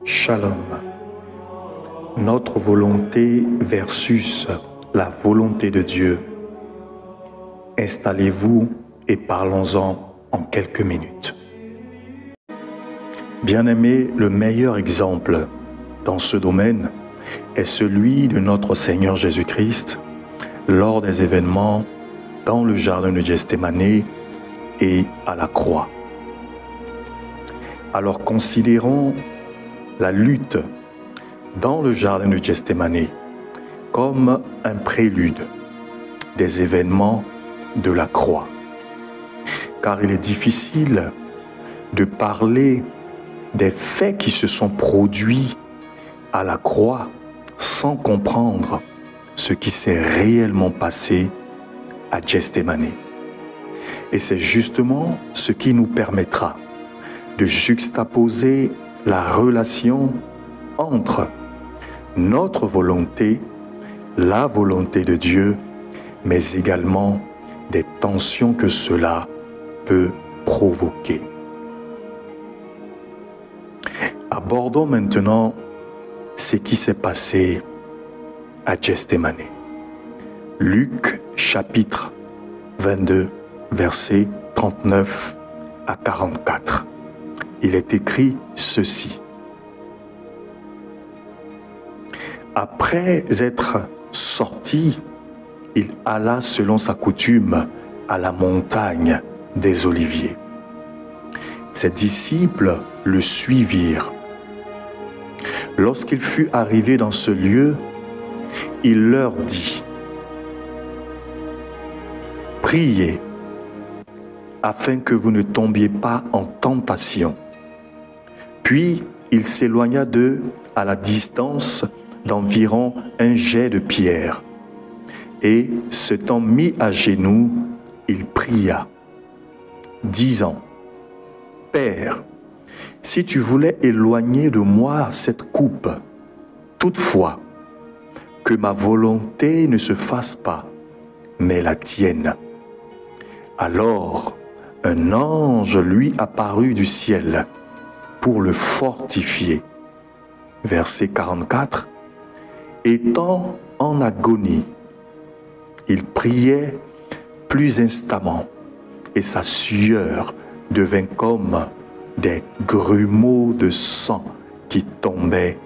Shalom. Notre volonté versus la volonté de Dieu. Installez-vous et parlons-en en quelques minutes. Bien-aimés, le meilleur exemple dans ce domaine est celui de notre Seigneur Jésus-Christ lors des événements dans le jardin de Gethsémani et à la croix. Alors considérons la lutte dans le jardin de Gethsémani comme un prélude des événements de la croix. Car il est difficile de parler des faits qui se sont produits à la croix sans comprendre ce qui s'est réellement passé à Gethsémani. Et c'est justement ce qui nous permettra de juxtaposer la relation entre notre volonté, la volonté de Dieu, mais également des tensions que cela peut provoquer. Abordons maintenant ce qui s'est passé à Gethsémani. Luc chapitre 22, versets 39 à 44. Il est écrit ceci. Après être sorti, il alla selon sa coutume à la montagne des Oliviers. Ses disciples le suivirent. Lorsqu'il fut arrivé dans ce lieu, il leur dit : « Priez, afin que vous ne tombiez pas en tentation. » Puis il s'éloigna d'eux à la distance d'environ un jet de pierre. Et s'étant mis à genoux, il pria, disant : « Père, si tu voulais éloigner de moi cette coupe, toutefois, que ma volonté ne se fasse pas, mais la tienne. » Alors, un ange lui apparut du ciel pour le fortifier. Verset 44. Étant en agonie, il priait plus instamment, et sa sueur devint comme des grumeaux de sang qui tombaient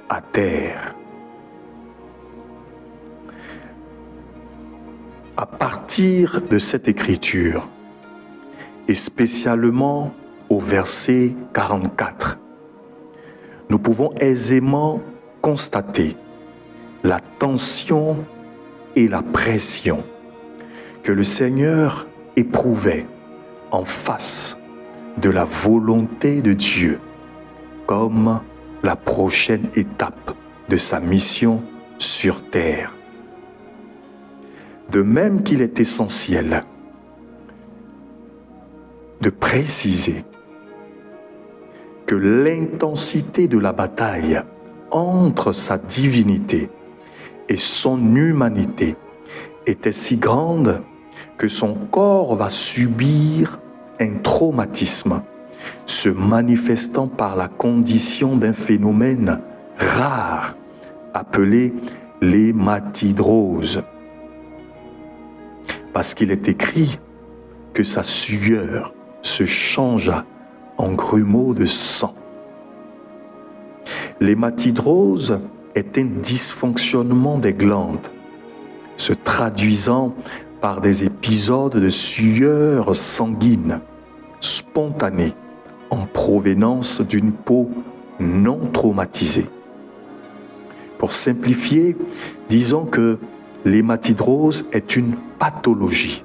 à terre. À partir de cette écriture, et spécialement au verset 44, nous pouvons aisément constater la tension et la pression que le Seigneur éprouvait en face de la volonté de Dieu comme la prochaine étape de sa mission sur terre. De même qu'il est essentiel de préciser que l'intensité de la bataille entre sa divinité et son humanité était si grande que son corps va subir un traumatisme, se manifestant par la condition d'un phénomène rare appelé l'hématidrose. Parce qu'il est écrit que sa sueur se changea en grumeaux de sang. L'hématidrose est un dysfonctionnement des glandes, se traduisant par des épisodes de sueur sanguine spontanée en provenance d'une peau non traumatisée. Pour simplifier, disons que l'hématidrose est une pathologie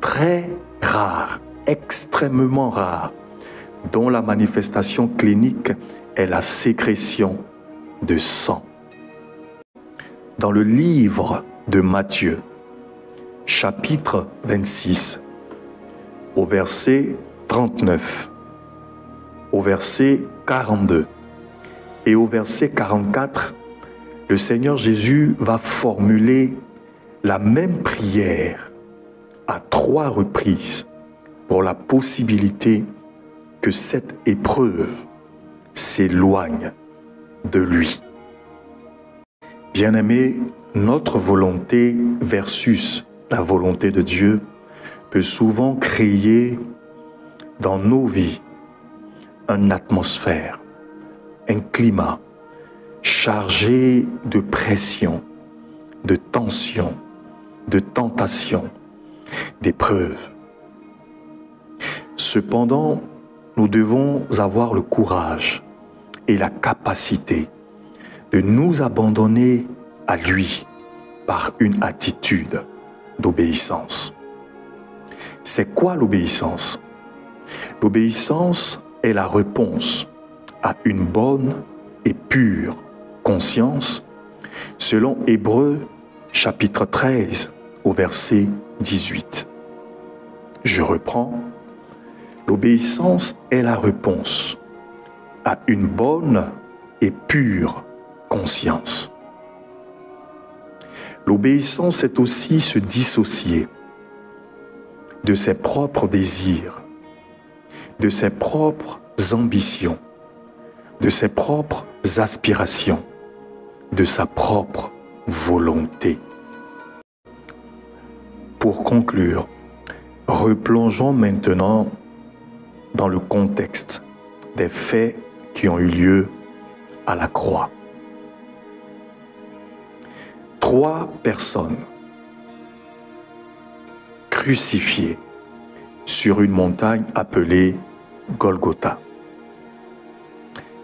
très rare, extrêmement rare, dont la manifestation clinique est la sécrétion de sang. Dans le livre de Matthieu, chapitre 26, au verset 39, au verset 42 et au verset 44, le Seigneur Jésus va formuler la même prière à 3 reprises pour la possibilité que cette épreuve s'éloigne de lui. Bien-aimés, notre volonté versus la volonté de Dieu peut souvent créer dans nos vies une atmosphère, un climat chargé de pression, de tension, de tentation, d'épreuves. Cependant, nous devons avoir le courage et la capacité de nous abandonner à lui par une attitude d'obéissance. C'est quoi l'obéissance? L'obéissance est la réponse à une bonne et pure conscience, selon Hébreux chapitre 13 au verset 18. Je reprends. L'obéissance est la réponse à une bonne et pure conscience. L'obéissance est aussi se dissocier de ses propres désirs, de ses propres ambitions, de ses propres aspirations, de sa propre volonté. Pour conclure, replongeons maintenant dans le contexte des faits qui ont eu lieu à la croix. 3 personnes crucifiées sur une montagne appelée Golgotha.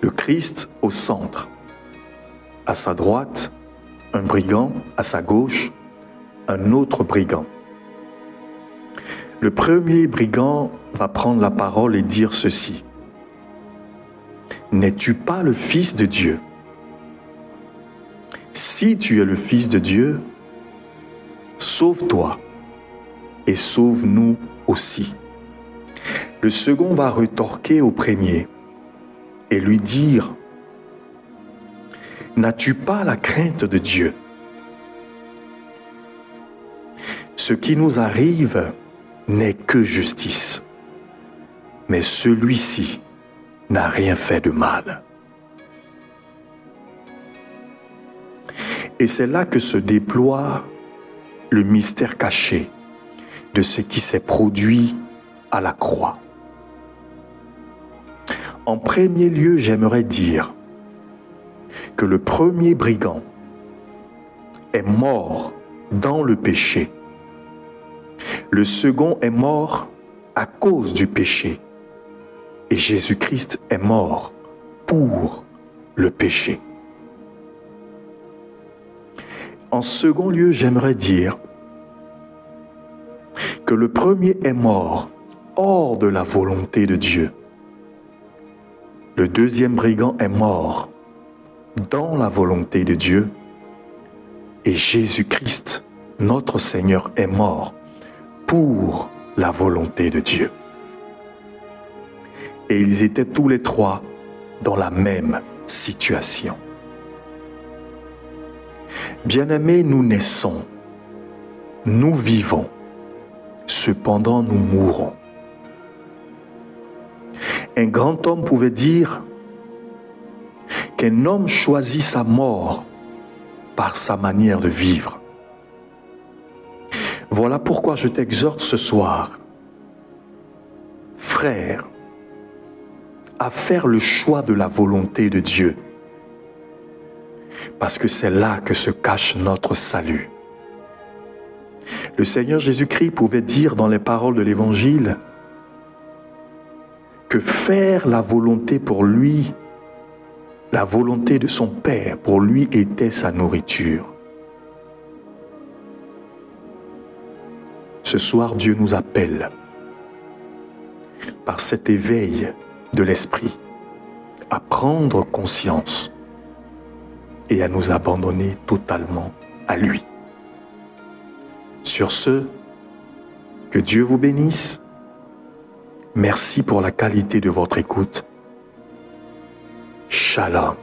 Le Christ au centre, à sa droite, un brigand, à sa gauche, un autre brigand. Le premier brigand va prendre la parole et dire ceci. « N'es-tu pas le Fils de Dieu? Si tu es le Fils de Dieu, sauve-toi et sauve-nous aussi. » Le second va rétorquer au premier et lui dire « N'as-tu pas la crainte de Dieu? Ce qui nous arrive n'est que justice, mais celui-ci n'a rien fait de mal. » Et c'est là que se déploie le mystère caché de ce qui s'est produit à la croix. En premier lieu, j'aimerais dire que le premier brigand est mort dans le péché. Le second est mort à cause du péché. Et Jésus-Christ est mort pour le péché. En second lieu, j'aimerais dire que le premier est mort hors de la volonté de Dieu. Le deuxième brigand est mort dans la volonté de Dieu. Et Jésus-Christ, notre Seigneur, est mort pour la volonté de Dieu. Et ils étaient tous les 3 dans la même situation. Bien-aimés, nous naissons, nous vivons, cependant nous mourons. Un grand homme pouvait dire qu'un homme choisit sa mort par sa manière de vivre. Voilà pourquoi je t'exhorte ce soir, frère, à faire le choix de la volonté de Dieu. Parce que c'est là que se cache notre salut. Le Seigneur Jésus-Christ pouvait dire dans les paroles de l'Évangile que faire la volonté pour lui, la volonté de son Père, pour lui était sa nourriture. Ce soir, Dieu nous appelle par cet éveil de l'esprit à prendre conscience et à nous abandonner totalement à lui. Sur ce, que Dieu vous bénisse. Merci pour la qualité de votre écoute. Shalom.